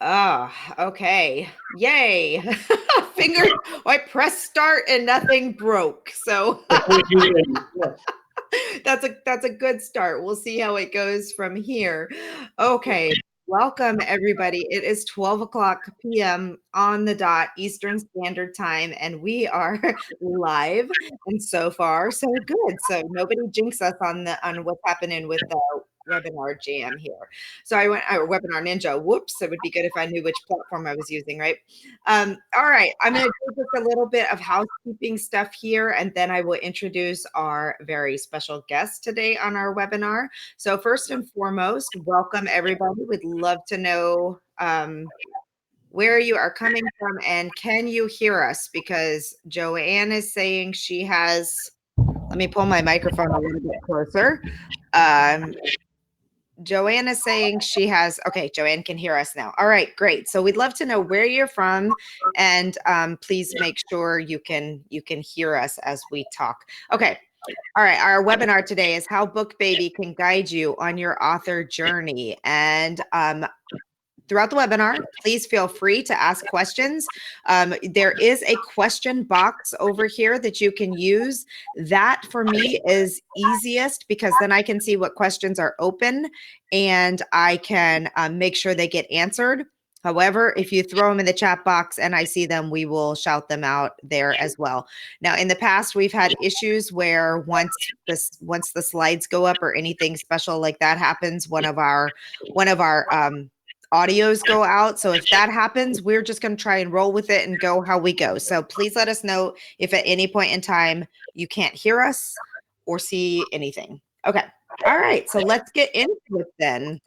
Okay. Yay. Finger, I pressed start and nothing broke. So Yes. that's a good start. We'll see how it goes from here. Okay. Welcome everybody. It is 12 o'clock p.m. on the dot Eastern Standard Time, and we are live. And so far, so good. So nobody jinx us on what's happening with the webinar jam here. So I went webinar ninja. Whoops, it would be good if I knew which platform I was using, right? All right, I'm going to do just a little bit of housekeeping stuff here, and then I will introduce our very special guest today on our webinar. So first and foremost, welcome everybody. We'd love to know where you are coming from and can you hear us? Because Joanne is saying she has, let me pull my microphone a little bit closer. Joanne is saying she has, okay, Joanne can hear us now. All right, great. So we'd love to know where you're from, and please make sure you can hear us as we talk. Okay. All right, our webinar today is how BookBaby can guide you on your author journey. And throughout the webinar, please feel free to ask questions. There is a question box over here that you can use. That for me is easiest because then I can see what questions are open and I can make sure they get answered. However, if you throw them in the chat box and I see them, we will shout them out there as well. Now, in the past, we've had issues where once the slides go up or anything special like that happens, one of our audios go out. So if that happens, we're just going to try and roll with it and go how we go. So please let us know if at any point in time you can't hear us or see anything. Okay. All right. So let's get into it then.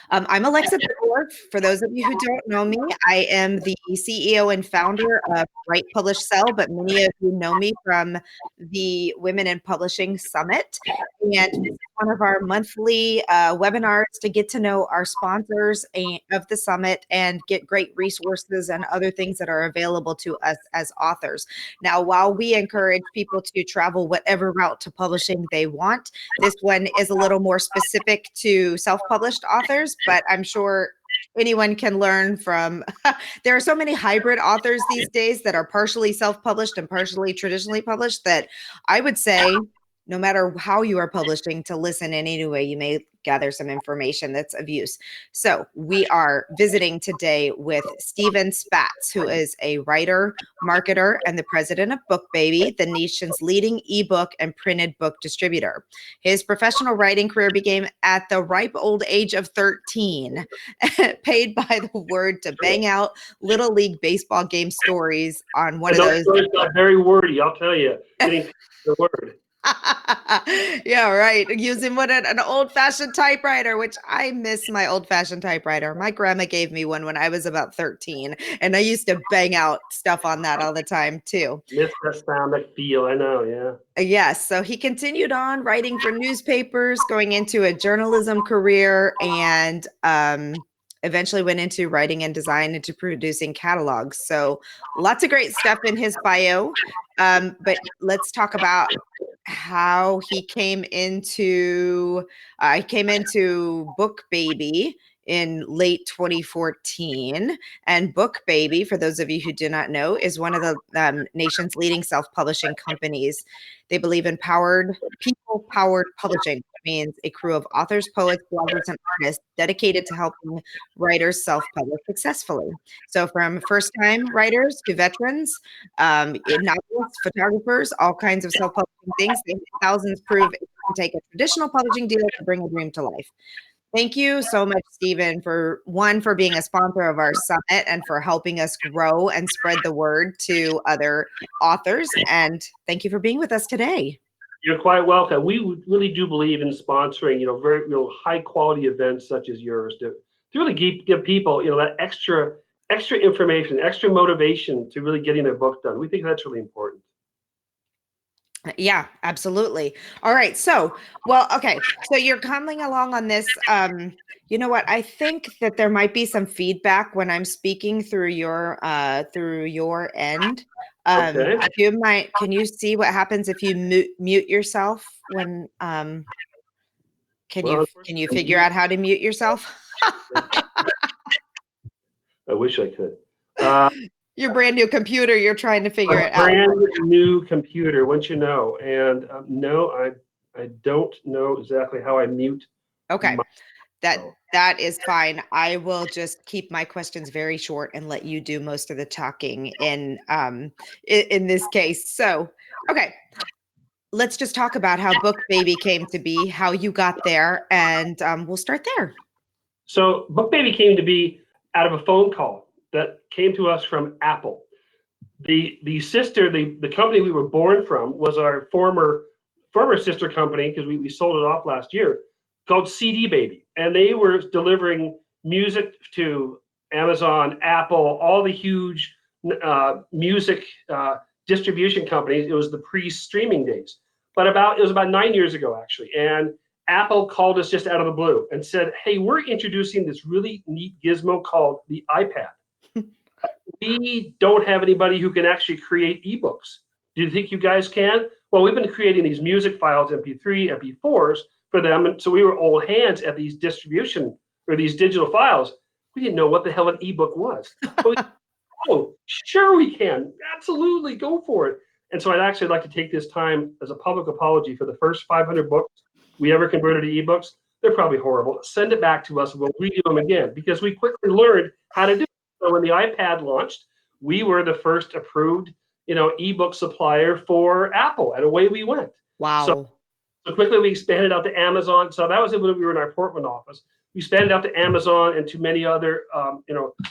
I'm Alexis Reports. For those of you who don't know me, I am the CEO and founder of Write, Publish, Sell, but many of you know me from the Women in Publishing Summit. And this is one of our monthly webinars to get to know our sponsors of the summit and get great resources and other things that are available to us as authors. Now, while we encourage people to travel whatever route to publishing they want, this one is a little more specific to self-published authors, but I'm sure anyone can learn from. There are so many hybrid authors these days that are partially self-published and partially traditionally published that I would say no matter how you are publishing, to listen in any way, you may gather some information that's of use. So we are visiting today with Stephen Spatz, who is a writer, marketer, and the president of BookBaby, the nation's leading ebook and printed book distributor. His professional writing career began at the ripe old age of 13, paid by the word to bang out Little League baseball game stories on one of those. Stories got very wordy, I'll tell you. Getting the word. Yeah, right. Using an old-fashioned typewriter, which I miss my old-fashioned typewriter. My grandma gave me one when I was about 13, and I used to bang out stuff on that all the time too. Miss that sound, that feel, I know, yeah. Yes, so he continued on writing for newspapers, going into a journalism career, and eventually went into writing and design, into producing catalogs. So lots of great stuff in his bio. But let's talk about how he came into BookBaby in late 2014. And BookBaby, for those of you who do not know, is one of the nation's leading self-publishing companies. They believe in people-powered publishing, which means a crew of authors, poets, bloggers, and artists dedicated to helping writers self-publish successfully. So from first-time writers to veterans, novelists, photographers, all kinds of self-publishing things. Thousands prove it can take a traditional publishing deal to bring a dream to life. Thank you so much, Stephen, for being a sponsor of our summit and for helping us grow and spread the word to other authors. And thank you for being with us today. You're quite welcome. We really do believe in sponsoring, very high quality events such as yours to really give people, that extra information, extra motivation to really getting their book done. We think that's really important. Yeah, absolutely. All right. So you're coming along on this. You know what? I think that there might be some feedback when I'm speaking through your end. Okay. Can you see what happens if you mute yourself when can you figure out how to mute yourself? I wish I could. Your brand new computer, you're trying to figure it out. Brand new computer, once you know. And no, I don't know exactly how I mute. Okay. That is fine. I will just keep my questions very short and let you do most of the talking in this case. So, okay. Let's just talk about how BookBaby came to be, how you got there, and we'll start there. So BookBaby came to be out of a phone call that came to us from Apple. The company we were born from was our former sister company, because we sold it off last year, called CD Baby, and they were delivering music to Amazon, Apple, all the huge music distribution companies. It was the pre-streaming days, but it was about 9 years ago actually, and Apple called us just out of the blue and said, "Hey, we're introducing this really neat gizmo called the iPad. We don't have anybody who can actually create ebooks. Do you think you guys can?" Well, we've been creating these music files, MP3, MP4s for them. And so we were old hands at these distribution or these digital files. We didn't know what the hell an ebook was. Oh, sure we can. Absolutely, go for it. And so I'd actually like to take this time as a public apology for the first 500 books we ever converted to ebooks. They're probably horrible. Send it back to us and we'll redo them again, because we quickly learned how to do it. So when the iPad launched, we were the first approved, ebook supplier for Apple, and away we went. Wow. So quickly we expanded out to Amazon. So that was when we were in our Portland office. We expanded out to Amazon and to many other,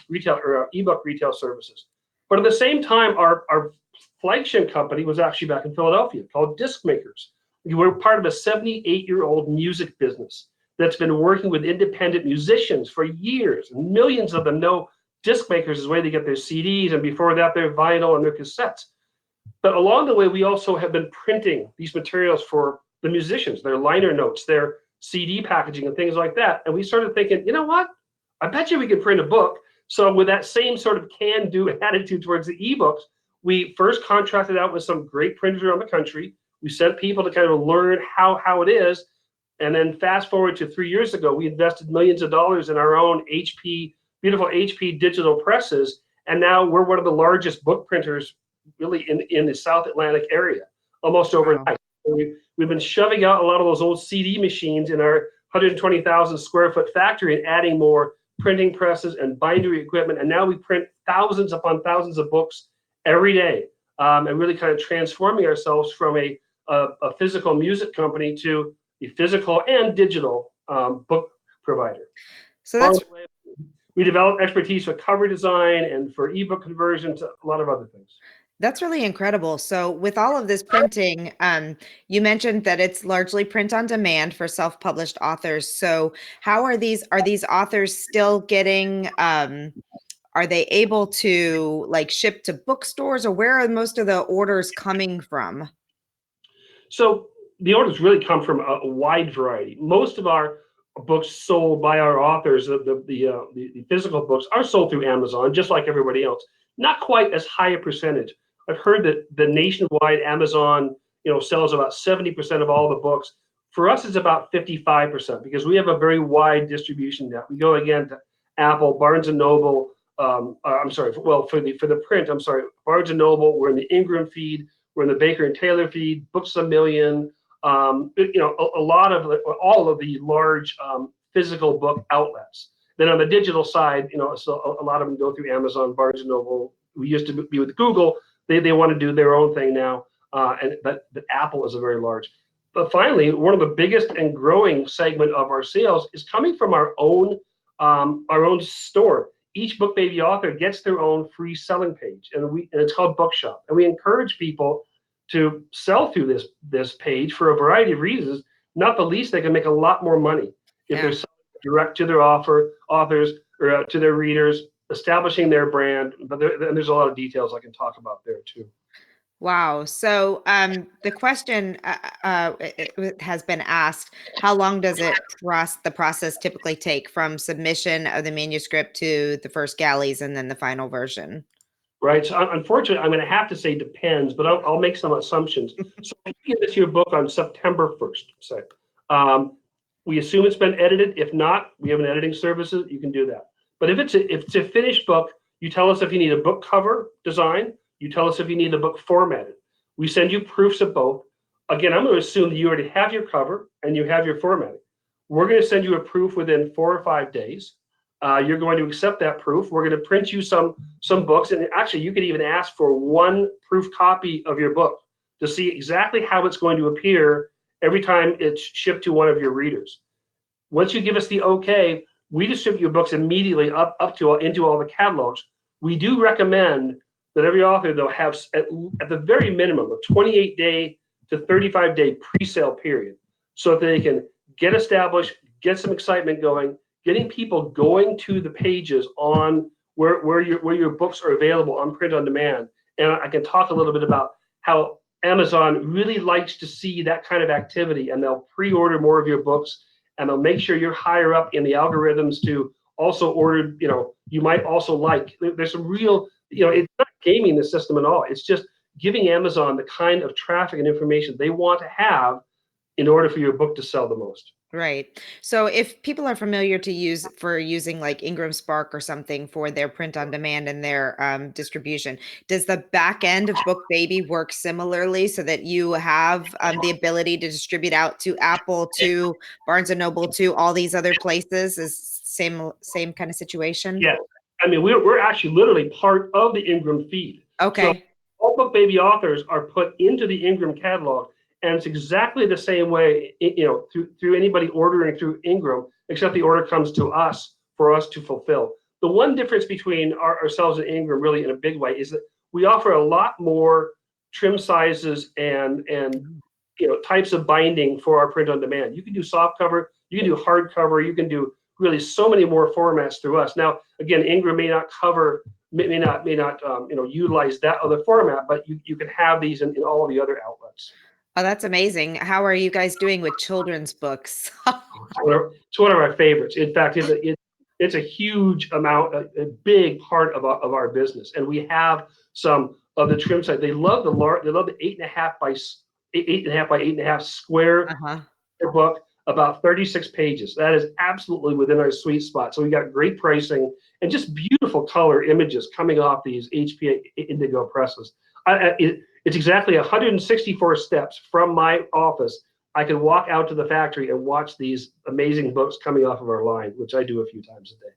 retail or ebook retail services. But at the same time, our flagship company was actually back in Philadelphia, called Disc Makers. We were part of a 78-year-old music business that's been working with independent musicians for years. And millions of them know Disc Makers is the way they get their CDs, and before that, their vinyl and their cassettes. But along the way, we also have been printing these materials for the musicians, their liner notes, their CD packaging, and things like that. And we started thinking, you know what? I bet you we could print a book. So with that same sort of can-do attitude towards the ebooks, we first contracted out with some great printers around the country. We sent people to kind of learn how it is. And then fast forward to 3 years ago, we invested millions of dollars in our own beautiful HP digital presses. And now we're one of the largest book printers really in the South Atlantic area, almost overnight. Wow. We've been shoving out a lot of those old CD machines in our 120,000 square foot factory and adding more printing presses and bindery equipment. And now we print thousands upon thousands of books every day, and really kind of transforming ourselves from a physical music company to a physical and digital book provider. So we develop expertise for cover design and for ebook conversion to a lot of other things. That's really incredible. So with all of this printing, you mentioned that it's largely print on demand for self-published authors. So how are these authors still getting, are they able to ship to bookstores, or where are most of the orders coming from? So the orders really come from a wide variety. Most of our books sold by our authors, the physical books, are sold through Amazon, just like everybody else. Not quite as high a percentage. I've heard that the nationwide Amazon, sells about 70% of all the books. For us, it's about 55%, because we have a very wide distribution net. We go again to Apple, Barnes and Noble. For the print, Barnes and Noble. We're in the Ingram feed. We're in the Baker and Taylor feed. Books A Million. All of the large physical book outlets. Then on the digital side, so a lot of them go through Amazon, Barnes and Noble. We used to be with Google. They want to do their own thing now, but Apple is a very large. But finally, one of the biggest and growing segment of our sales is coming from our own store. Each BookBaby author gets their own free selling page, and it's called Bookshop. And we encourage people to sell through this page for a variety of reasons. Not the least, they can make a lot more money if they're selling direct to their authors or to their readers, establishing their brand. But there's a lot of details I can talk about there too. Wow. So the question it has been asked, how long does the process typically take from submission of the manuscript to the first galleys and then the final version? Right. So unfortunately, I'm going to have to say depends, but I'll make some assumptions. So if you get this your book on September 1st, say, we assume it's been edited. If not, we have an editing services. You can do that. But if it's a finished book, you tell us if you need a book cover design. You tell us if you need the book formatted. We send you proofs of both. Again, I'm going to assume that you already have your cover and you have your formatting. We're going to send you a proof within 4 or 5 days. You're going to accept that proof. We're going to print you some books, and actually, you could even ask for one proof copy of your book to see exactly how it's going to appear every time it's shipped to one of your readers. Once you give us the okay, we distribute your books immediately into all the catalogs. We do recommend that every author, though, have at the very minimum a 28-day to 35-day pre-sale period, so that they can get established, get some excitement going, getting people going to the pages on where your books are available on print on demand. And I can talk a little bit about how Amazon really likes to see that kind of activity, and they'll pre-order more of your books, and they'll make sure you're higher up in the algorithms to also order, you might also like. There's some real, it's not gaming the system at all. It's just giving Amazon the kind of traffic and information they want to have in order for your book to sell the most. Right. So if people are familiar using like Ingram Spark or something for their print on demand and their distribution, does the back end of BookBaby work similarly so that you have the ability to distribute out to Apple, to Barnes and Noble, to all these other places? Is same kind of situation? Yeah. I mean, we're actually literally part of the Ingram feed. Okay. So all BookBaby authors are put into the Ingram catalog. And it's exactly the same way, through anybody ordering through Ingram, except the order comes to us for us to fulfill. The one difference between ourselves and Ingram, really in a big way, is that we offer a lot more trim sizes and types of binding for our print on demand. You can do soft cover, you can do hardcover, you can do really so many more formats through us. Now, again, Ingram may not utilize that other format, but you can have these in all the other outlets. Oh, that's amazing. How are you guys doing with children's books? It's one of our favorites. In fact, it's a huge amount, a big part of our business. And we have some of the trim size. They love the 8.5 by 8.5 square book, about 36 pages. That is absolutely within our sweet spot. So we got great pricing and just beautiful color images coming off these HPA Indigo presses. It's exactly 164 steps from my office. I can walk out to the factory and watch these amazing books coming off of our line, which I do a few times a day.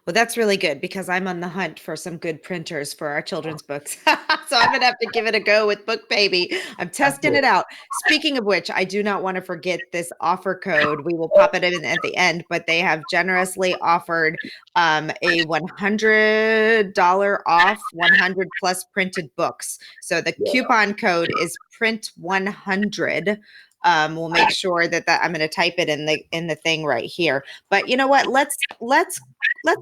Well, that's really good because I'm on the hunt for some good printers for our children's books. So I'm going to have to give it a go with BookBaby. I'm testing it out. Speaking of which, I do not want to forget this offer code. We will pop it in at the end, but they have generously offered a $100 off 100 plus printed books. So the coupon code is print100. We'll make sure that I'm going to type it in the thing right here. But you know what? Let's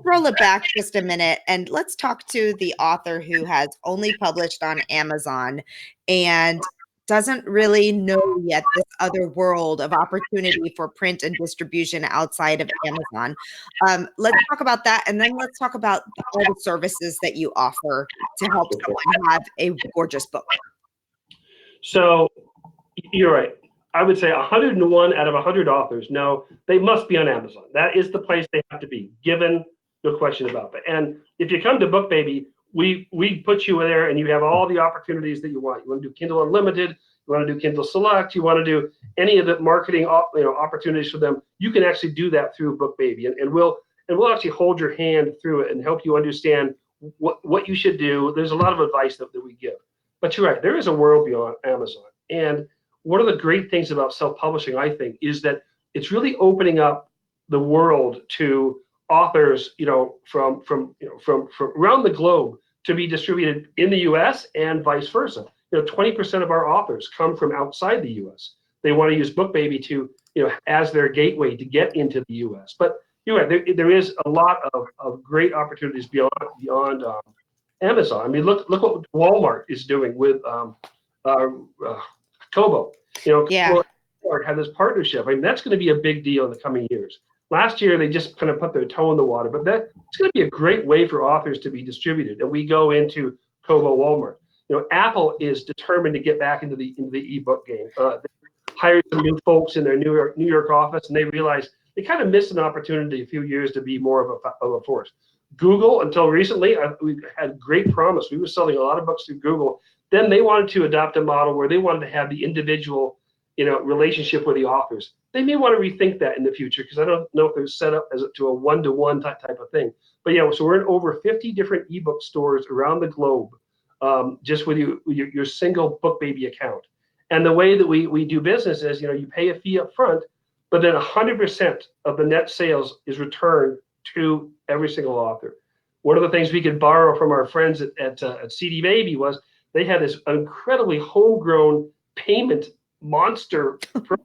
roll it back just a minute and let's talk to the author who has only published on Amazon and doesn't really know yet this other world of opportunity for print and distribution outside of Amazon. Let's talk about that, and then let's talk about all the services that you offer to help someone have a gorgeous book. So you're right. I would say 101 out of 100 authors know they must be on Amazon. That is the place they have to be, given no question about that. And if you come to BookBaby, we put you there and you have all the opportunities that you want. You want to do Kindle Unlimited, you want to do Kindle Select, you want to do any of the marketing opportunities for them. You can actually do that through BookBaby, and we'll actually hold your hand through it and help you understand what you should do. There's a lot of advice that we give. But you're right, there is a world beyond Amazon. And one of the great things about self-publishing, I think, is that it's really opening up the world to authors, from around the globe to be distributed in the U.S. and vice versa. 20% of our authors come from outside the U.S. They want to use BookBaby to, as their gateway to get into the U.S. But you're right, there is a lot of great opportunities beyond Amazon. I mean, look what Walmart is doing with Kobo. Have this partnership. I mean, that's going to be a big deal in the coming years. Last year, they just kind of put their toe in the water, but it's going to be a great way for authors to be distributed. And we go into Kobo Walmart. Apple is determined to get back into the ebook game. They hired some new folks in their New York office, and they realized they kind of missed an opportunity a few years to be more of a force. Google until recently, we had great promise. We were selling a lot of books through Google. Then they wanted to adopt a model where they wanted to have the individual, relationship with the authors. They may want to rethink that in the future because I don't know if they're set up as to a one-to-one type of thing. But yeah, so we're in over 50 different ebook stores around the globe, just with your single BookBaby account. And the way that we do business is, you pay a fee up front, but then 100% of the net sales is returned to every single author. One of the things we could borrow from our friends at CD Baby was they had this incredibly homegrown payment monster program.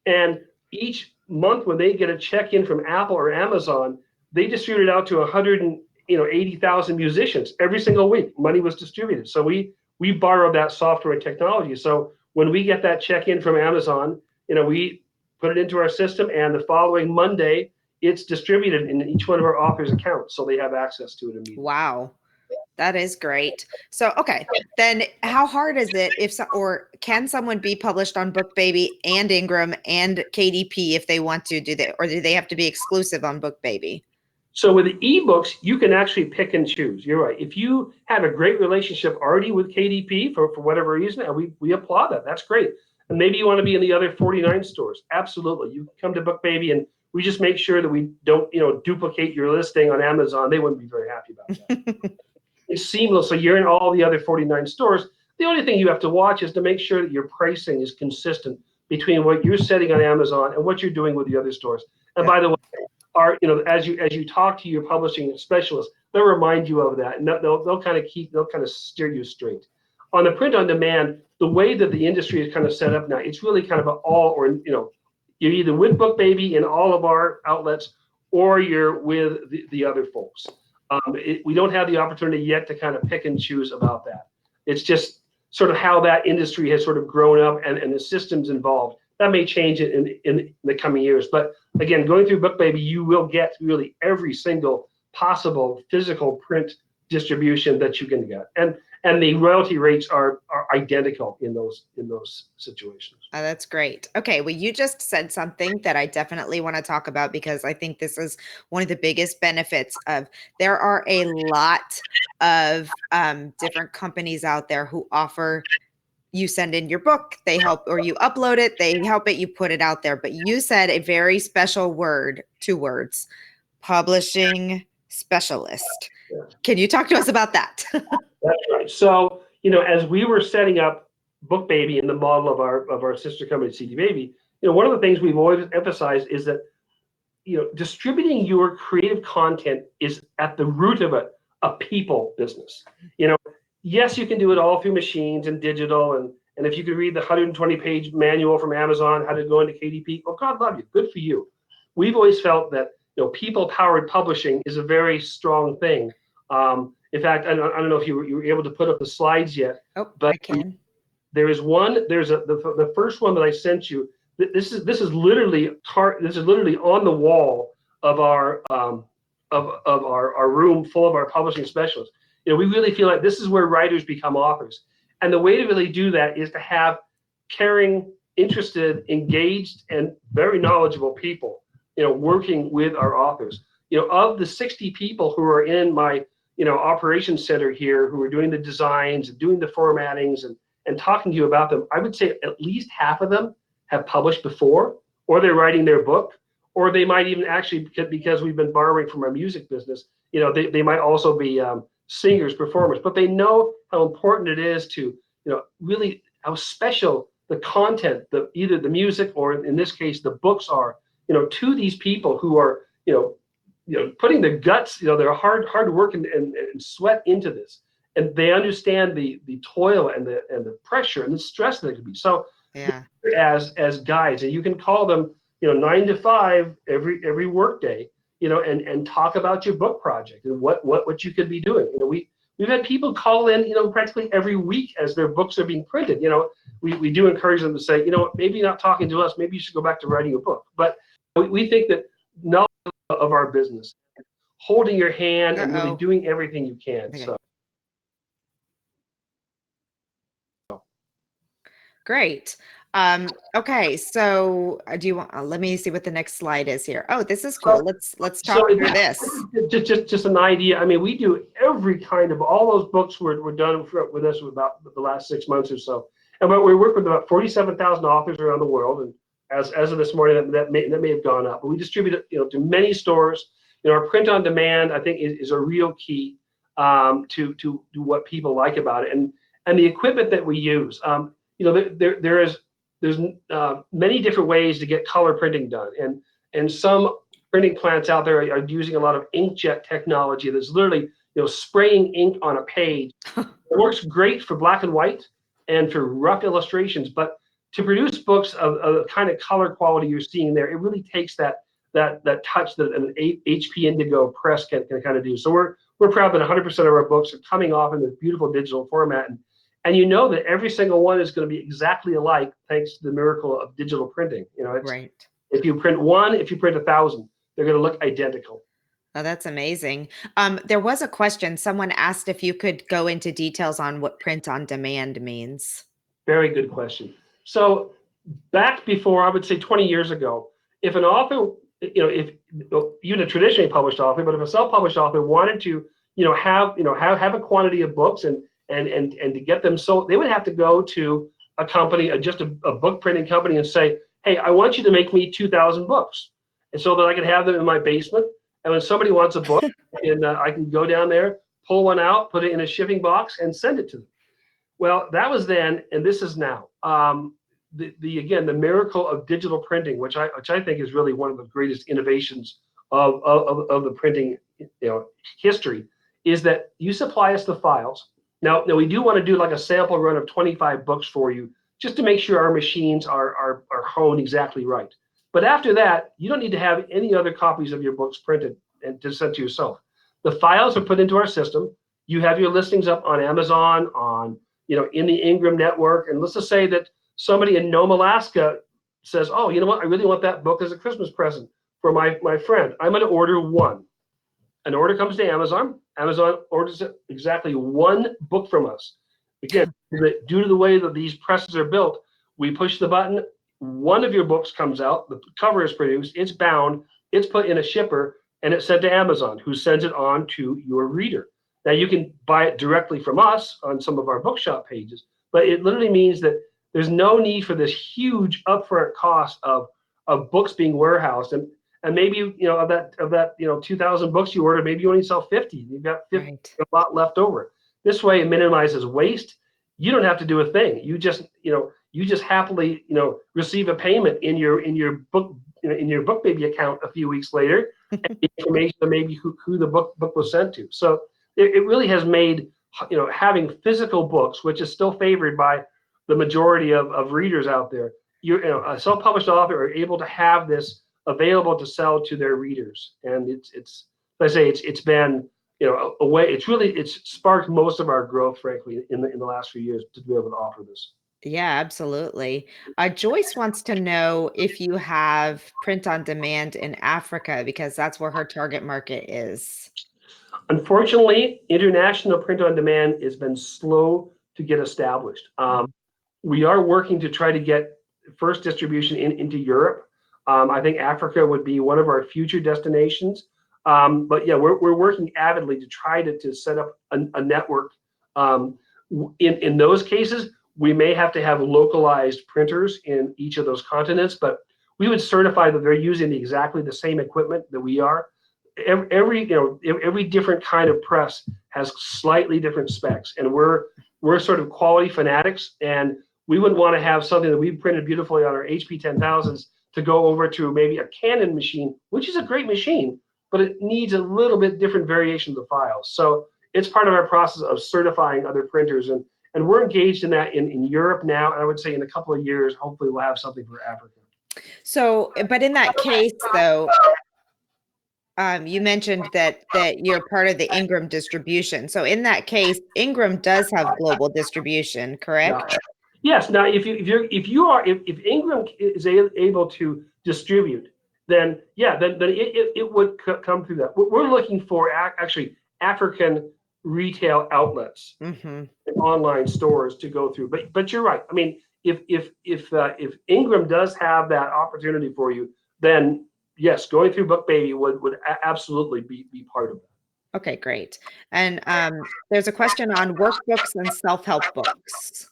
And each month when they get a check in from Apple or Amazon, they distribute it out to 180,000 musicians every single week. Money was distributed. So we borrowed that software and technology. So when we get that check in from Amazon, we put it into our system, and the following Monday, it's distributed in each one of our authors' accounts, so they have access to it immediately. Wow. That is great. So, okay, then how hard is it or can someone be published on BookBaby and Ingram and KDP if they want to or do they have to be exclusive on BookBaby? So with the ebooks, you can actually pick and choose. You're right. If you have a great relationship already with KDP for whatever reason, and we applaud that. That's great. And maybe you want to be in the other 49 stores. Absolutely. You come to BookBaby, and we just make sure that we don't, duplicate your listing on Amazon. They wouldn't be very happy about that. It's seamless. So you're in all the other 49 stores. The only thing you have to watch is to make sure that your pricing is consistent between what you're setting on Amazon and what you're doing with the other stores. And by the way, as you talk to your publishing specialist, they'll remind you of that, and they'll kind of steer you straight. On the print on demand, the way that the industry is kind of set up now, it's really kind of an all or you're either with BookBaby in all of our outlets, or you're with the other folks. We don't have the opportunity yet to kind of pick and choose about that. It's just sort of how that industry has sort of grown up and the systems involved. That may change it in the coming years. But again, going through BookBaby, you will get really every single possible physical print distribution that you can get. And the royalty rates are identical in those situations. Oh, that's great. Okay, well, you just said something that I definitely want to talk about because I think this is one of the biggest benefits of there are a lot of different companies out there who offer you send in your book, they help, or you upload it, they help it, you put it out there. But you said a very special word, 2 words, publishing specialist. Yeah. Can you talk to us about that? That's right. So, as we were setting up BookBaby in the model of our sister company, CD Baby, one of the things we've always emphasized is that, distributing your creative content is at the root of a people business. Yes, you can do it all through machines and digital, and if you could read the 120-page manual from Amazon, how to go into KDP, well, God love you, good for you. We've always felt that people-powered publishing is a very strong thing. In fact, I don't know if you were able to put up the slides yet. Oh, but I can. There's the first one that I sent you. This is literally on the wall of our room full of our publishing specialists. We really feel like this is where writers become authors. And the way to really do that is to have caring, interested, engaged, and very knowledgeable people, working with our authors. Of the 60 people who are in my, operations center here, who are doing the designs and doing the formattings and talking to you about them, I would say at least half of them have published before, or they're writing their book, or they might even actually, because we've been borrowing from our music business, they might also be singers, performers, but they know how important it is to, really how special the content, either the music or in this case, the books are, to these people who are, putting their guts, their hard work and sweat into this. And they understand the toil and the pressure and the stress that it could be. So yeah, as guides, and you can call them, 9 to 5 every work day, and talk about your book project and what you could be doing. We've had people call in, practically every week as their books are being printed. We do encourage them to say, maybe not talking to us, maybe you should go back to writing a book. But we think that knowledge of our business, holding your hand and really doing everything you can. Okay. So. Great. Okay, so do you want, let me see what the next slide is here. Oh, this is cool. So, Let's so talk through this. just an idea. I mean, we do every kind of all those books were done with us for about the last 6 months or so, and we work with about 47,000 authors around the world. And as of this morning, that may have gone up. But we distribute it, to many stores. Our print on demand, I think, is a real key to what people like about it, and the equipment that we use. There's many different ways to get color printing done, and some printing plants out there are using a lot of inkjet technology that's literally spraying ink on a page. It works great for black and white and for rough illustrations, but to produce books of the kind of color quality you're seeing there, it really takes that touch that an HP Indigo press can kind of do. So we're proud that 100% of our books are coming off in this beautiful digital format, and that every single one is going to be exactly alike thanks to the miracle of digital printing. Right. If you print 1,000, they're going to look identical. Oh, that's amazing. There was a question. Someone asked if you could go into details on what print on demand means. Very good question. So back before, I would say 20 years ago, if an author, if even a traditionally published author, but if a self-published author wanted to, have a quantity of books and to get them sold, they would have to go to a company, just a book printing company, and say, hey, I want you to make me 2,000 books, and so that I can have them in my basement. And when somebody wants a book, and I can go down there, pull one out, put it in a shipping box, and send it to them. Well, that was then, and this is now. Again, the miracle of digital printing, which I think is really one of the greatest innovations of the printing history, is that you supply us the files. Now we do want to do like a sample run of 25 books for you, just to make sure our machines are honed exactly right. But after that, you don't need to have any other copies of your books printed and to send to yourself. The files are put into our system. You have your listings up on Amazon, in the Ingram network, and let's just say that somebody in Nome, Alaska says, oh, you know what, I really want that book as a Christmas present for my friend. I'm going to order one. An order comes to Amazon. Amazon orders exactly one book from us. Again, due to the way that these presses are built, we push the button, one of your books comes out, the cover is produced, it's bound, it's put in a shipper, and it's sent to Amazon, who sends it on to your reader. Now, you can buy it directly from us on some of our bookshop pages, but it literally means that there's no need for this huge upfront cost of books being warehoused. And maybe, of that 2,000 books you ordered, maybe you only sell 50. You've got 50, Right. a lot left over. This way, it minimizes waste. You don't have to do a thing. You just happily, receive a payment in your book, in your BookBaby account a few weeks later, and the information of maybe who the book was sent to. So it really has made, having physical books, which is still favored by the majority of readers out there. A self-published author are able to have this available to sell to their readers, and it's like I say, it's been a way. It's sparked most of our growth, frankly, in the last few years, to be able to offer this. Yeah, absolutely. Joyce wants to know if you have print on demand in Africa, because that's where her target market is. Unfortunately, international print on demand has been slow to get established. We are working to try to get first distribution into Europe. I think Africa would be one of our future destinations. But yeah, we're working avidly to try to set up a network. In those cases, we may have to have localized printers in each of those continents, but we would certify that they're using exactly the same equipment that we are. Every different kind of press has slightly different specs, and we're sort of quality fanatics, and we wouldn't want to have something that we printed beautifully on our HP 10,000s to go over to maybe a Canon machine, which is a great machine, but it needs a little bit different variation of the files. So it's part of our process of certifying other printers, and we're engaged in that in Europe now. And I would say in a couple of years, hopefully we'll have something for Africa. So, but in that case, though, you mentioned that you're part of the Ingram distribution. So in that case, Ingram does have global distribution, correct? Yes. Now, if Ingram is able to distribute, then it would come through that. We're looking for actually African retail outlets, Mm-hmm. and online stores to go through. But you're right. I mean, if Ingram does have that opportunity for you, then yes, going through BookBaby would absolutely be part of that. Okay, great. And there's a question on workbooks and self-help books.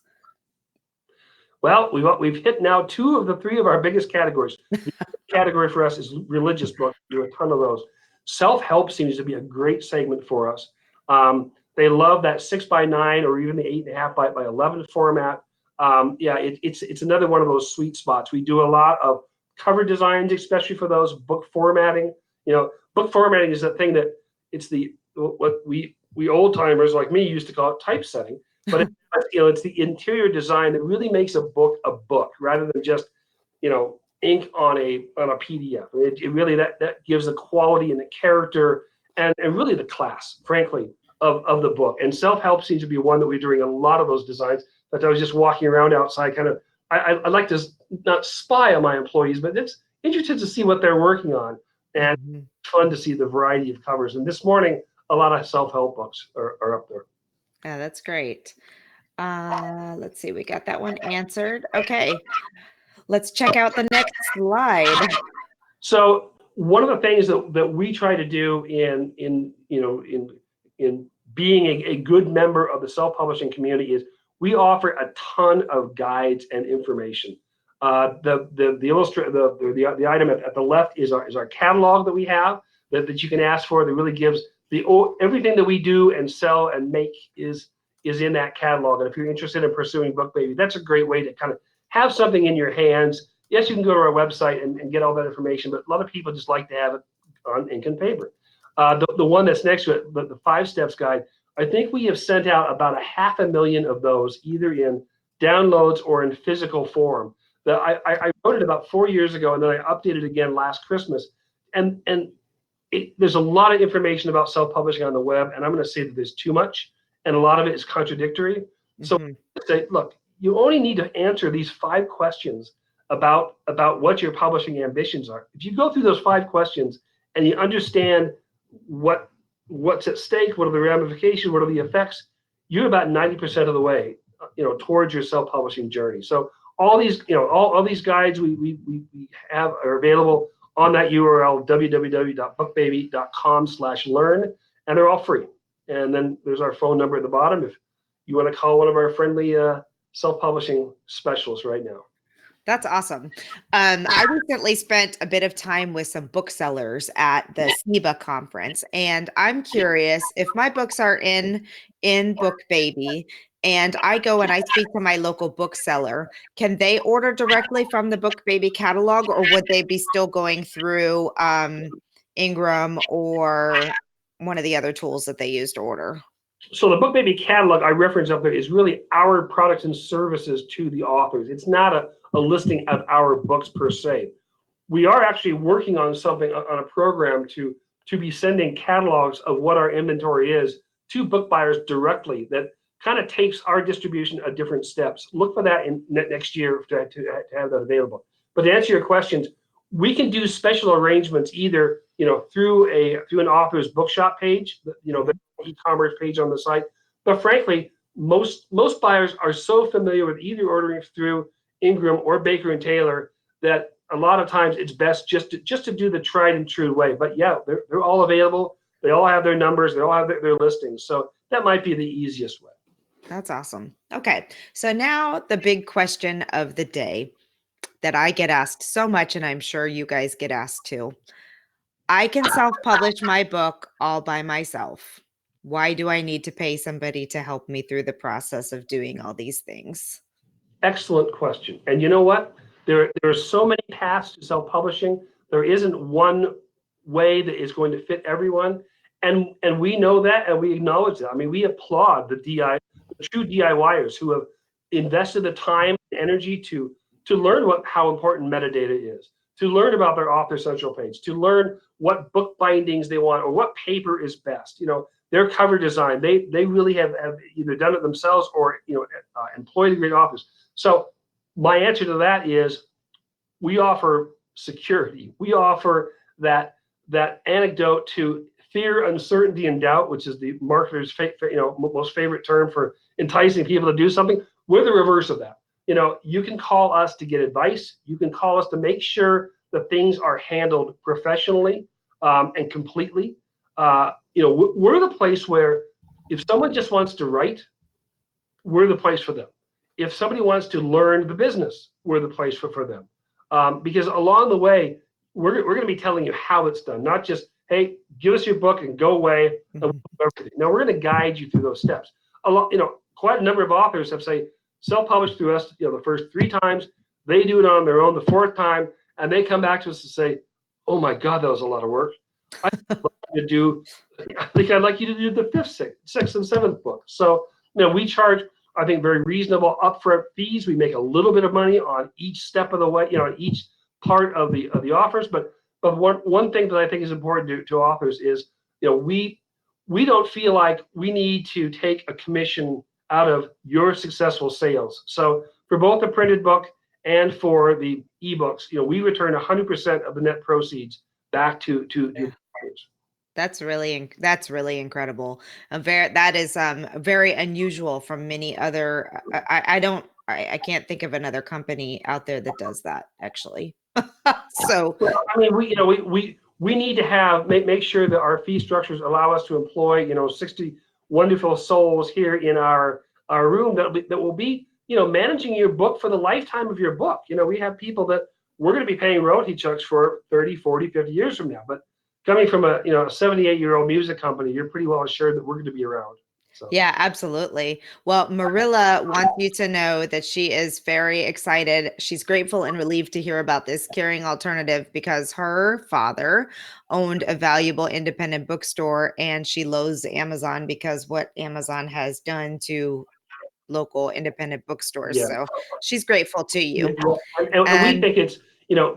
Well, we've hit now 2 of the 3 of our biggest categories. The category for us is religious books. We do a ton of those. Self-help seems to be a great segment for us. They love that 6x9 or even the 8.5 by 11 format. Yeah, it's another one of those sweet spots. We do a lot of cover designs, especially for those. Book formatting. Book formatting is the thing that it's what we old timers like me used to call it typesetting. But it's the interior design that really makes a book rather than just ink on a PDF. It really that gives the quality and the character and really the class, frankly, of the book. And self-help seems to be one that we're doing a lot of those designs. But I was just walking around outside, kind of. I like to not spy on my employees, but it's interesting to see what they're working on, and fun to see the variety of covers. And this morning, a lot of self-help books are up there. Yeah, that's great. Let's see, we got that one answered. Okay, let's check out the next slide. So one of the things that we try to do in being a good member of the self-publishing community is we offer a ton of guides and information. The item at the left is our catalog that we have that you can ask for, that really gives everything that we do and sell and make is in that catalog. And if you're interested in pursuing BookBaby, that's a great way to kind of have something in your hands. Yes, you can go to our website and get all that information, but a lot of people just like to have it on ink and paper. The one that's next to it, the 5 steps guide, I think we have sent out about 500,000 of those, either in downloads or in physical form. I wrote it about 4 years ago, and then I updated it again last Christmas. And there's a lot of information about self-publishing on the web, and I'm going to say that there's too much, and a lot of it is contradictory. So say, look, you only need to answer these 5 questions about what your publishing ambitions are. If you go through those 5 questions and you understand what's at stake, what are the ramifications, what are the effects, you're about 90% of the way, towards your self-publishing journey. So all these, all these guides we have are available on that URL, www.bookbaby.com/learn, and they're all free. And then there's our phone number at the bottom if you want to call one of our friendly self-publishing specialists right now. That's awesome. I recently spent a bit of time with some booksellers at the SEBA conference, and I'm curious if my books are in BookBaby and I go and I speak to my local bookseller, can they order directly from the BookBaby catalog, or would they be still going through Ingram or one of the other tools that they use to order? So the BookBaby catalog I reference up there is really our products and services to the authors. It's not a listing of our books per se. We are actually working on something, on a program to be sending catalogs of what our inventory is to book buyers directly, that kind of takes our distribution at different steps. Look for that in next year to have that available. But to answer your questions, we can do special arrangements either through an author's bookshop page, the e-commerce page on the site. But frankly, most buyers are so familiar with either ordering through Ingram or Baker and Taylor that a lot of times it's best just to do the tried and true way. But yeah, they're all available. They all have their numbers. They all have their listings. So that might be the easiest way. That's awesome. Okay, so now the big question of the day that I get asked so much, and I'm sure you guys get asked too. I can self-publish my book all by myself. Why do I need to pay somebody to help me through the process of doing all these things? Excellent question. And you know what? There are so many paths to self-publishing. There isn't one way that is going to fit everyone. And we know that, and we acknowledge that. I mean, we applaud the true DIYers who have invested the time and energy to learn how important metadata is, to learn about their author central page, to learn what book bindings they want or what paper is best. Their cover design, they really have either done it themselves or employed great authors. So my answer to that is we offer security. We offer that antidote to fear, uncertainty, and doubt, which is the marketer's most favorite term for enticing people to do something. We're the reverse of that. you can call us to get advice. You can call us to make sure that things are handled professionally and completely. We're the place where if someone just wants to write, we're the place for them. If somebody wants to learn the business, we're the place for them. Because along the way, we're going to be telling you how it's done, not just, hey, give us your book and go away. And we'll do everything. No, we're going to guide you through those steps. Quite a number of authors have self-published through us, the first 3 times. They do it on their own the 4th time, and they come back to us and say, oh my God, that was a lot of work. I think I'd like you to do the 5th, 6th, and 7th book. So, we charge, I think, very reasonable upfront fees. We make a little bit of money on each step of the way, on each part of the offers. But one thing that I think is important to authors is, we don't feel like we need to take a commission out of your successful sales. So for both the printed book and for the ebooks, we return 100% of the net proceeds back to the authors. That's really incredible. That is very unusual from many other. I can't think of another company out there that does that, actually. So, well, I mean, we need to make sure that our fee structures allow us to employ 60 wonderful souls here in our room that will be managing your book for the lifetime of your book. We have people that we're going to be paying royalty checks for 30, 40, 50 years from now. But coming from a 78-year-old music company, you're pretty well assured that we're going to be around. So. Yeah, absolutely. Well, Marilla wants you to know that she is very excited. She's grateful and relieved to hear about this caring alternative because her father owned a valuable independent bookstore, and she loathes Amazon because what Amazon has done to local independent bookstores. Yeah. So she's grateful to you. Yeah. And we think it's,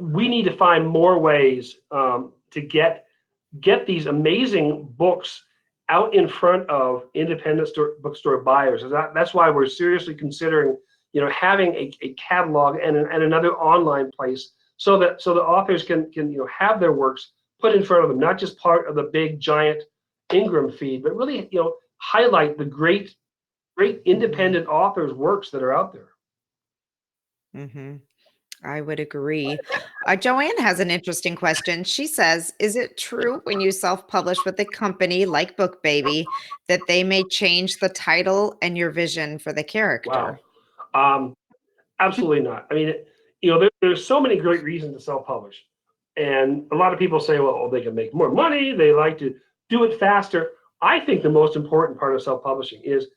we need to find more ways to get these amazing books out in front of independent bookstore buyers. That's why we're seriously considering, having a catalog and another online place so that authors can have their works put in front of them, not just part of the big giant Ingram feed, but really highlight the great independent authors' works that are out there. Mm-hmm. I would agree. Joanne has an interesting question. She says, is it true when you self-publish with a company like BookBaby that they may change the title and your vision for the character? Wow. Absolutely not. I mean, there's so many great reasons to self-publish. And a lot of people say, well, they can make more money. They like to do it faster. I think the most important part of self-publishing is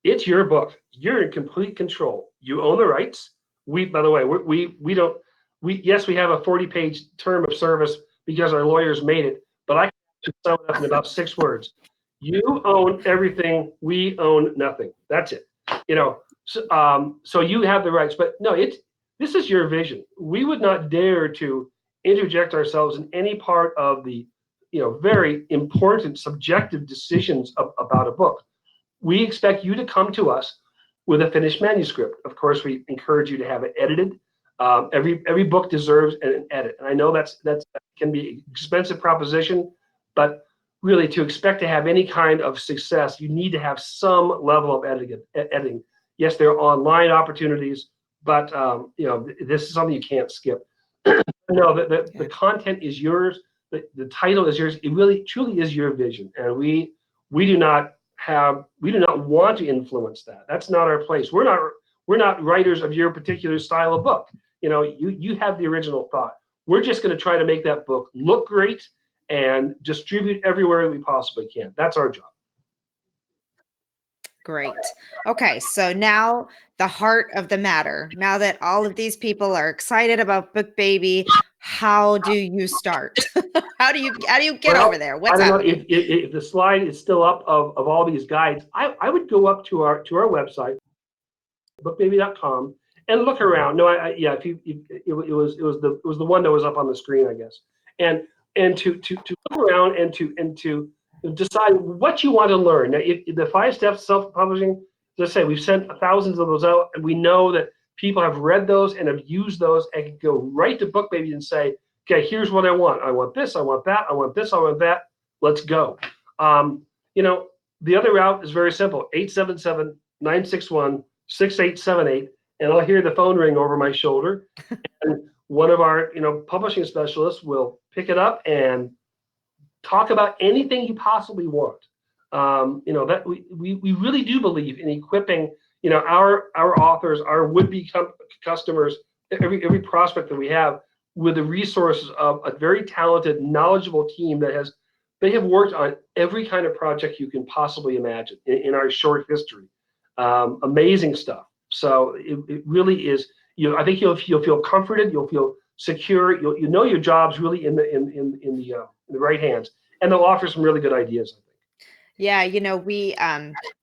it's your book. You're in complete control. You own the rights. By the way, we don't. Yes, we have a 40-page term of service because our lawyers made it, but I can sum it up in about 6 words. You own everything. We own nothing. That's it. So you have the rights, but no, this is your vision. We would not dare to interject ourselves in any part of the, very important subjective decisions about a book. We expect you to come to us with a finished manuscript. Of course, we encourage you to have it edited. Every book deserves an edit, and I know that can be an expensive proposition, but really, to expect to have any kind of success, you need to have some level of editing. Yes, there are online opportunities, but this is something you can't skip. No, the content is yours. The title is yours. It really, truly is your vision, and we do not want to influence that. That's not our place. We're not writers of your particular style of book. You have the original thought. We're just going to try to make that book look great and distribute everywhere we possibly can. That's our job. Great. Okay, so now the heart of the matter. Now that all of these people are excited about BookBaby, how do you start? How do you get over there? What's happening? I don't know if the slide is still up of all these guides. I would go up to our website, bookbaby.com, and look around. No, it was the one that was up on the screen, I guess. And to look around and to decide what you want to learn. Now, if the 5 steps self-publishing, as I say, we've sent thousands of those out, and we know that people have read those and have used those and can go right to BookBaby and say, okay, here's what I want. I want this, I want that, I want this, I want that. Let's go. The other route is very simple, 877-961-6878. and I'll hear the phone ring over my shoulder, and one of our publishing specialists will pick it up and talk about anything you possibly want. That we really do believe in equipping our authors, our would-be customers, every prospect that we have with the resources of a very talented, knowledgeable team they have worked on every kind of project you can possibly imagine in our short history. Amazing stuff. So it really is. I think you'll feel comforted. You'll feel secure. You know your job's really in the right hands, and they'll offer some really good ideas, I think. Yeah,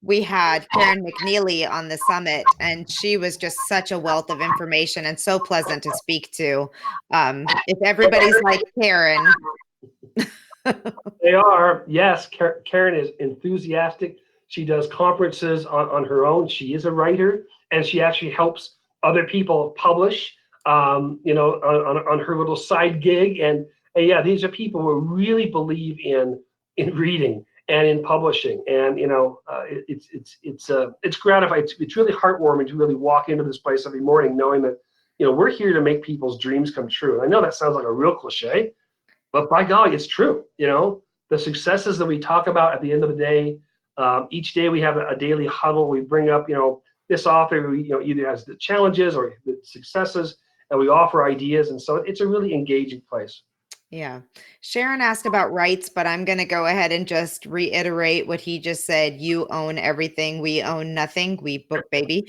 we had Karen McNeely on the summit, and she was just such a wealth of information and so pleasant to speak to. If everybody's like Karen. They are, yes. Karen is enthusiastic. She does conferences on her own. She is a writer, and she actually helps other people publish, on her little side gig. And yeah, these are people who really believe in reading and in publishing. And it's gratifying. It's really heartwarming to really walk into this place every morning knowing that we're here to make people's dreams come true. And I know that sounds like a real cliche, but by golly, it's true. The successes that we talk about at the end of the day, each day we have a daily huddle. We bring up, this author who, either has the challenges or the successes, and we offer ideas. And so it's a really engaging place. Yeah. Sharon asked about rights, but I'm going to go ahead and just reiterate what he just said. You own everything. We own nothing. We BookBaby.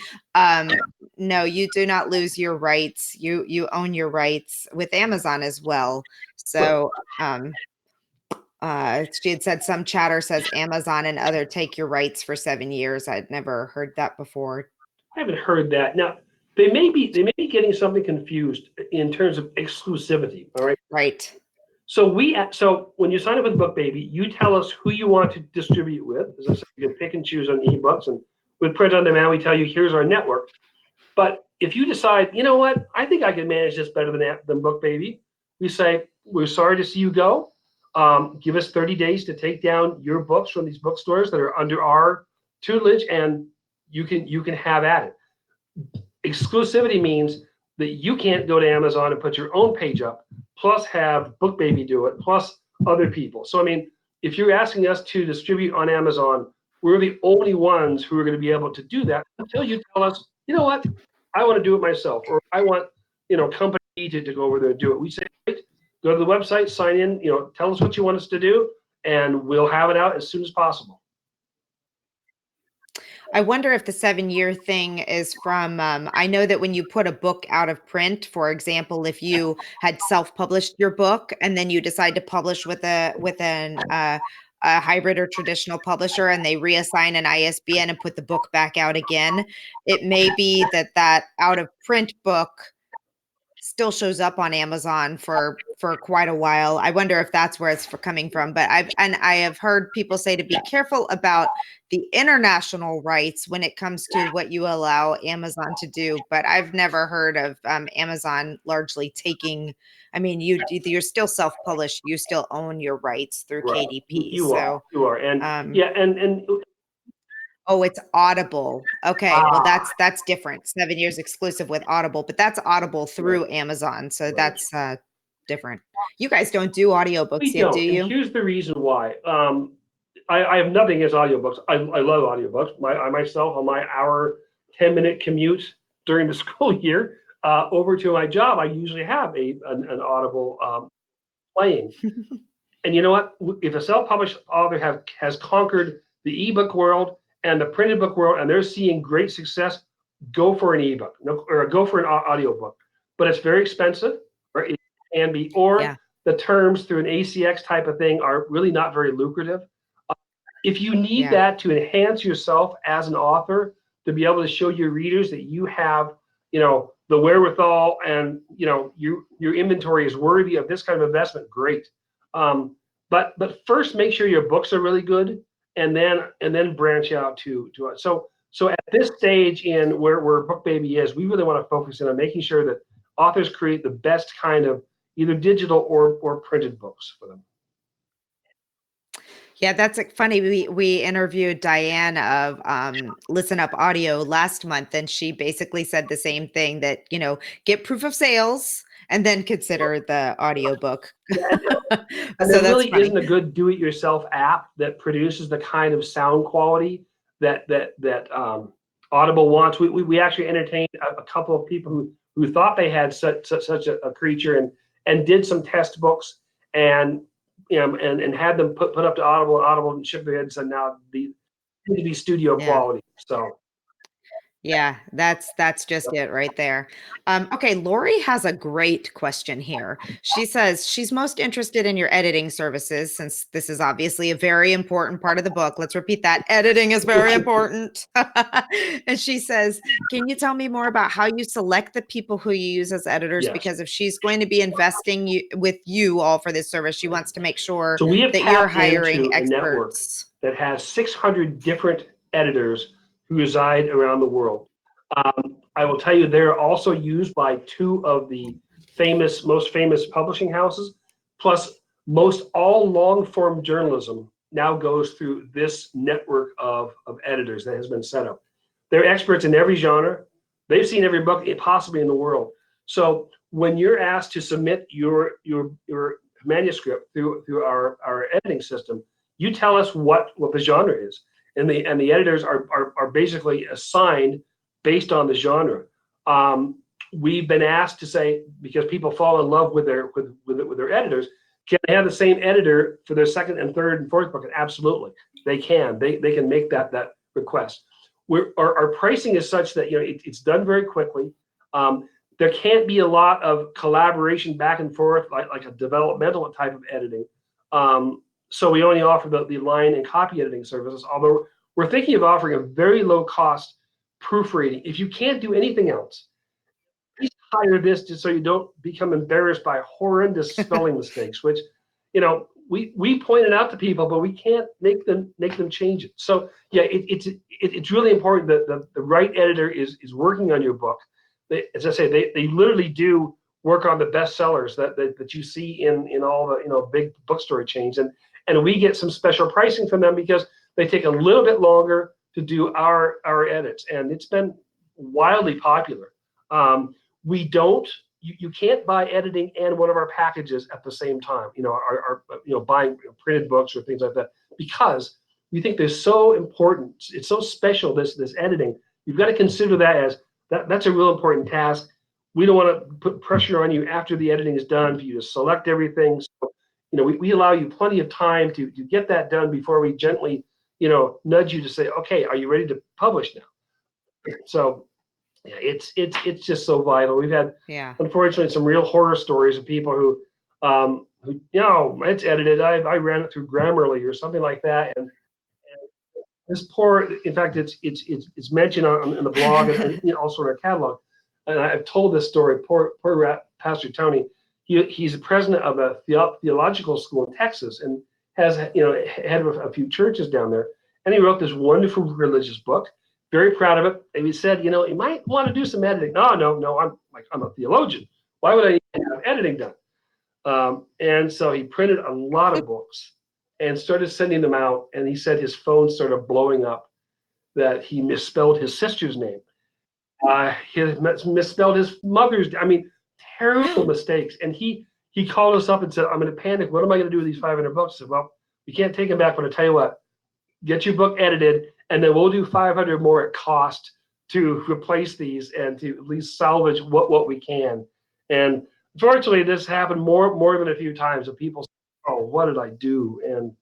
No, you do not lose your rights. You own your rights with Amazon as well. So, she had said some chatter says Amazon and other take your rights for 7 years. I'd never heard that before. I haven't heard that. Now, they may be getting something confused in terms of exclusivity. All right. Right. So when you sign up with BookBaby, you tell us who you want to distribute with. As I said, you can pick and choose on ebooks, and with print on demand, we tell you here's our network. But if you decide, you know what, I think I can manage this better than BookBaby, we say we're sorry to see you go. Give us 30 days to take down your books from these bookstores that are under our tutelage, and you can have at it. Exclusivity means that you can't go to Amazon and put your own page up, plus have BookBaby do it, plus other people. So, I mean, if you're asking us to distribute on Amazon, we're the only ones who are going to be able to do that until you tell us, you know what, I want to do it myself, or I want, company to go over there and do it. We say, great, go to the website, sign in, tell us what you want us to do, and we'll have it out as soon as possible. I wonder if the 7-year thing is from, I know that when you put a book out of print, for example, if you had self-published your book and then you decide to publish with a hybrid or traditional publisher, and they reassign an ISBN and put the book back out again, it may be that out of print book still shows up on Amazon for quite a while. I wonder if that's where it's coming from. But I have heard people say to be careful about the international rights when it comes to what you allow Amazon to do. But I've never heard of Amazon largely taking. I mean, you're still self-published. You still own your rights through Right. KDP. You are, and yeah, and oh, it's Audible. Okay, well that's different. 7 years exclusive with Audible, but that's Audible through Amazon, so that's different. You guys don't do audiobooks yet, do you? And here's the reason why. I have nothing against audiobooks. I love audiobooks. I myself, on my hour, 10-minute commute during the school year over to my job, I usually have an Audible playing. And you know what? If a self-published author has conquered the ebook world and the printed book world, and they're seeing great success, go for an ebook, or go for an audiobook. But it's very expensive, or it can be, or the terms through an ACX type of thing are really not very lucrative. If you need that to enhance yourself as an author, to be able to show your readers that you have, the wherewithal, and your inventory is worthy of this kind of investment, great. But first, make sure your books are really good, and then branch out to it. So at this stage in where BookBaby is, we really want to focus in on making sure that authors create the best kind of either digital or printed books for them. Yeah, that's funny. We interviewed Diane of Listen Up Audio last month, and she basically said the same thing that, get proof of sales and then consider the audiobook. And So there that's really isn't funny. a good do-it-yourself app that produces the kind of sound quality that Audible wants. We actually entertained a couple of people who thought they had such a creature and did some test books and and had them put up to Audible, and Audible and shook their head and said, now the need to be studio Yeah. quality. So Yeah, that's just it right there. Okay, Lori has a great question here. She says she's most interested in your editing services since this is obviously a very important part of the book. Let's repeat that. Editing is very important. And she says, can you tell me more about how you select the people who you use as editors? yes. Because if she's going to be investing with you all for this service, she wants to make sure So we have that you're tapped hiring into a network experts. that has 600 different editors who reside around the world. I will tell you, they're also used by two of the most famous publishing houses. Plus, most all long-form journalism now goes through this network of editors that has been set up. They're experts in every genre. They've seen every book possibly in the world. So when you're asked to submit your manuscript through our editing system, you tell us what the genre is, and the editors are basically assigned based on the genre. We've been asked to say, because people fall in love with their editors, can they have the same editor for their second and third and fourth book? And absolutely, they can. They can make that request. Our pricing is such that it's done very quickly. There can't be a lot of collaboration back and forth like a developmental type of editing. So we only offer the line and copy editing services, although we're thinking of offering a very low cost proofreading. If you can't do anything else, please hire this just so you don't become embarrassed by horrendous spelling mistakes, which we pointed out to people, but we can't make them change it. So yeah, it's really important that the right editor is working on your book. As I say, they literally do work on the bestsellers that you see in all the big bookstore chains, and we get some special pricing from them because they take a little bit longer to do our edits, and it's been wildly popular. We don't. You can't buy editing and one of our packages at the same time. Our buying printed books or things like that, because we think they're so important. It's so special. This editing. You've got to consider that as that's a real important task. We don't want to put pressure on you after the editing is done for you to select everything. So, we allow you plenty of time to get that done before we gently, nudge you to say, okay, are you ready to publish now? So yeah, it's just so vital. We've had, unfortunately, some real horror stories of people who it's edited. I ran it through Grammarly or something like that, and this poor. In fact, it's mentioned in the blog and also in our catalog. And I've told this story. Poor Pastor Tony. He's the president of a theological school in Texas and has head of a few churches down there. And he wrote this wonderful religious book. Very proud of it. And he said, you might want to do some editing. No, I'm a theologian. Why would I need to have editing done? And so he printed a lot of books and started sending them out. And he said his phone started blowing up that he misspelled his sister's name. He misspelled his mother's. I mean, terrible mistakes. And he called us up and said, I'm going to panic. What am I going to do with these 500 books? I said, well, you can't take them back, but I tell you what, get your book edited, and then we'll do 500 more at cost to replace these and to at least salvage what we can. And unfortunately, this happened more than a few times. Of people say, oh, what did I do? And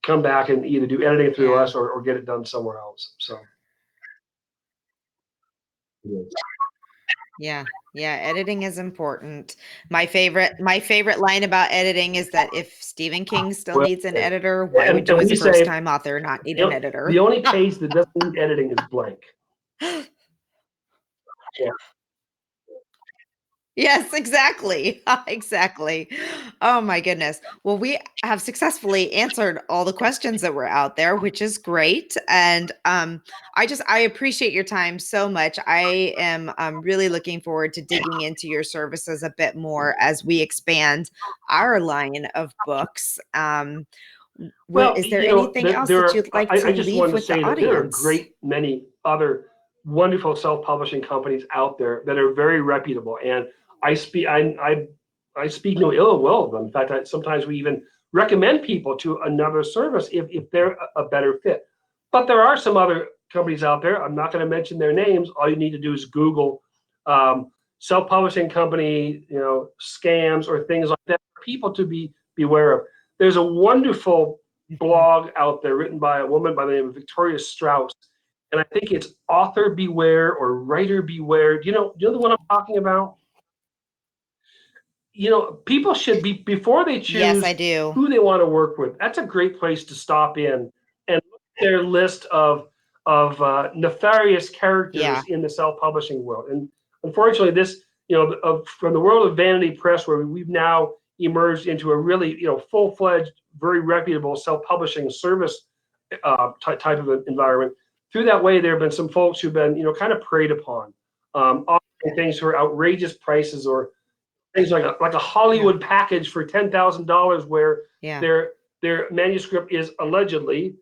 come back and either do editing through us or get it done somewhere else. So. Yeah. Editing is important. My favorite line about editing is that if Stephen King still needs an editor, why would you as a first-time author not need an editor? The only page that doesn't need editing is blank. Yeah. Yes, exactly. Exactly. Oh my goodness. Well, we have successfully answered all the questions that were out there, which is great. And I appreciate your time so much. I am really looking forward to digging into your services a bit more as we expand our line of books. Well, Is there anything else that you'd like to I just leave wanted to with the say that there are a audience? great many other wonderful self-publishing companies out there that are very reputable, and I speak no ill will of them. In fact, sometimes we even recommend people to another service if they're a better fit. But there are some other companies out there. I'm not going to mention their names. All you need to do is Google self-publishing company, scams or things like that for people to be beware of. There's a wonderful Mhm. blog out there written by a woman by the name of Victoria Strauss, and I think it's author beware or writer beware. Do you know the one I'm talking about? People should be before they Yes, I choose do. who they want to work with. That's a great place to stop in and look at their list of nefarious Yeah. characters in the self-publishing world. And unfortunately, this from the world of vanity press, where we've now emerged into a really full-fledged, very reputable self-publishing service type of environment. Through that way, there have been some folks who've been kind of preyed upon, offering things for outrageous prices or things like a Yeah. Hollywood package for $10,000, where Yeah. their manuscript is allegedly,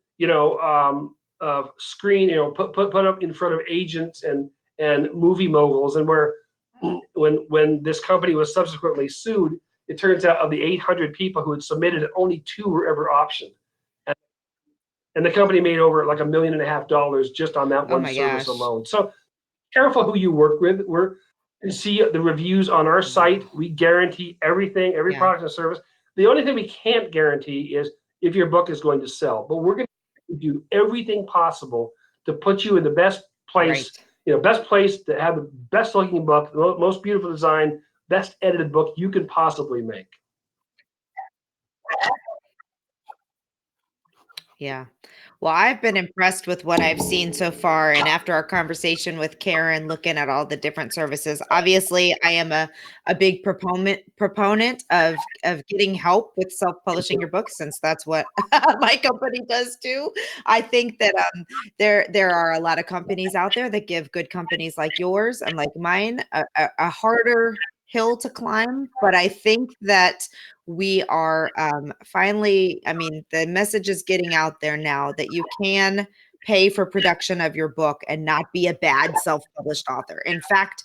screen, put up in front of agents and movie moguls, and where when this company was subsequently sued, it turns out of the 800 people who had submitted it, only 2 were ever optioned, and the company made over like $1.5 million just on that Oh one my service gosh. alone. So careful who you work with. You see the reviews on our site. We guarantee everything, every Yeah. product and service. The only thing we can't guarantee is if your book is going to sell. But we're going to do everything possible to put you in the best Right. place, best place to have the best looking book, the most beautiful design, best edited book you can possibly make. Yeah. Well, I've been impressed with what I've seen so far. And after our conversation with Karen, looking at all the different services, obviously I am a big proponent of getting help with self-publishing your books, since that's what my company does too. I think that there are a lot of companies out there that give good companies like yours and like mine a harder hill to climb. But I think that we are finally, I mean, the message is getting out there now that you can pay for production of your book and not be a bad self-published author. In fact,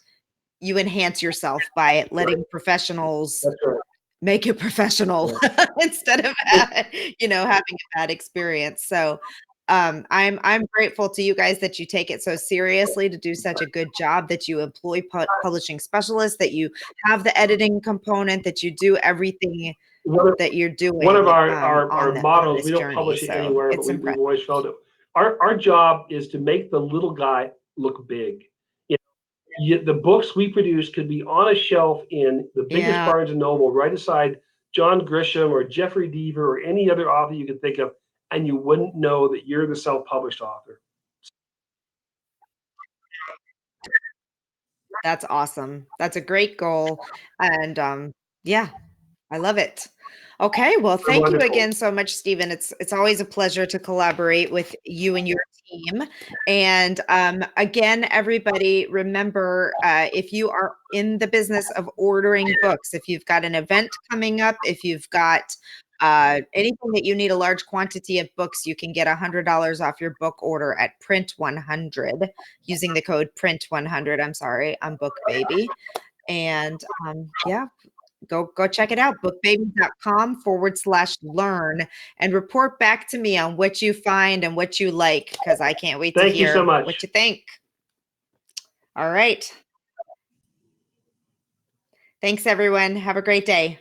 you enhance yourself by letting professionals That's right. make it professional Yeah. instead of having a bad experience. So I'm grateful to you guys that you take it so seriously, to do such a good job, that you employ publishing specialists, that you have the editing component, that you do everything One of, that you're one of doing our on mottos, this we don't journey. publish it So anywhere, but it's we've impressive. always felt it. Our job is to make the little guy look big. The books we produce could be on a shelf in the biggest Yeah, Barnes and Noble, right aside John Grisham or Jeffrey Deaver or any other author you could think of, and you wouldn't know that you're the self-published author. that's awesome. That's a great goal. And yeah, I love it. Okay, well, They're thank you wonderful. again so much, Stephen. It's always a pleasure to collaborate with you and your team. And again, everybody, remember, if you are in the business of ordering books, if you've got an event coming up, if you've got anything that you need a large quantity of books, you can get $100 off your book order at Print 100 using the code Print 100. I'm sorry, on BookBaby. And yeah, go check it out, bookbaby.com/learn, and report back to me on what you find and what you like, because I can't wait to Thank you so hear what much. you think. All right. Thanks, everyone. Have a great day.